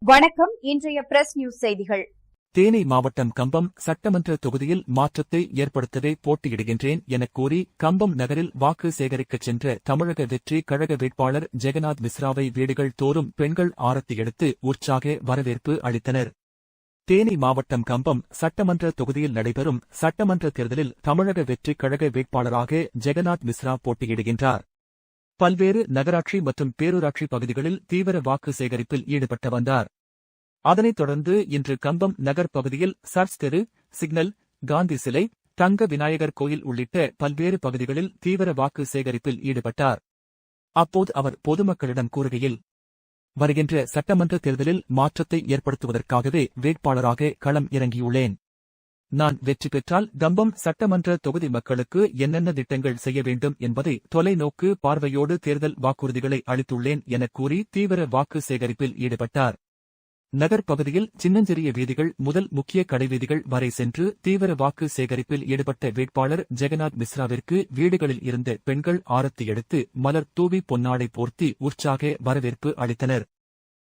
வணக்கம். இன்றைய press news செய்திகள். தேனி மாவட்டம் கம்பம் சட்டமன்ற தொகுதியில் மாற்றத்தை ஏற்படுத்தவே போட்டியிடுகின்றேன் எனக் கூறி கம்பம் நகரில் வாக்கு சேகரிக்கச் சென்ற தமிழக வெற்றி கழக வேட்பாளர் ஜெகநாத் மிஸ்ராவை வீடுகள் தோறும் பெண்கள் ஆரத்தி எடுத்து உற்சாக வரவேற்பு அளித்தனர். தேனி மாவட்டம் கம்பம் சட்டமன்ற தொகுதியில் நடைபெறும் சட்டமன்ற தேர்தலில் தமிழக வெற்றி கழக வேட்பாளராக ஜெகநாத் மிஸ்ரா போட்டியிடுகின்றார். பல்வேறு நகராட்சி மற்றும் பேரூராட்சி பகுதிகளில் தீவிர வாக்கு சேகரிப்பில் ஈடுபட்டு வந்தார். அதனைத் தொடர்ந்து இன்று கம்பம் நகர் பகுதியில் சர்ச் தெரு, சிக்னல், காந்தி சிலை, தங்க விநாயகர் கோயில் உள்ளிட்ட பல்வேறு பகுதிகளில் தீவிர வாக்கு சேகரிப்பில் ஈடுபட்டார். அப்போது அவர் பொதுமக்களிடம் கூறுகையில், வருகின்ற சட்டமன்ற தேர்தலில் மாற்றத்தை ஏற்படுத்துவதற்காகவே வேட்பாளராக களம் இறங்கியுள்ளேன். நான் வெற்றி பெற்றால் கம்பம் சட்டமன்ற தொகுதி மக்களுக்கு என்னென்ன திட்டங்கள் செய்ய வேண்டும் என்பதை தொலைநோக்கு பார்வையோடு தேர்தல் வாக்குறுதிகளை அளித்துள்ளேன் எனக் கூறி தீவிர வாக்கு சேகரிப்பில் ஈடுபட்டார். நகர் பகுதியில் சின்னஞ்சிறிய வீதிகள் முதல் முக்கிய கடைவீதிகள் வரை சென்று தீவிர வாக்கு சேகரிப்பில் ஈடுபட்ட வேட்பாளர் ஜெகநாத் மிஸ்ராவிற்கு வீடுகளில் இருந்த பெண்கள் ஆரத்தி எடுத்து மலர் தூவி பொன்னாடை போர்த்தி உற்சாக வரவேற்பு அளித்தனர்.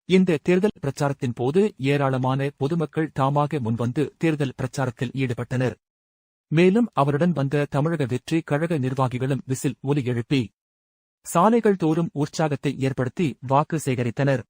இந்த தேர்தல் பிரச்சாரத்தின் போது ஏராளமான பொதுமக்கள் தாமாக முன்வந்து தேர்தல் பிரச்சாரத்தில் ஈடுபட்டனர். மேலும் அவருடன் வந்த தமிழக வெற்றி கழக நிர்வாகிகளும் விசில் ஒலி எழுப்பி சாலைகள் தோறும் உற்சாகத்தை ஏற்படுத்தி வாக்கு சேகரித்தனர்.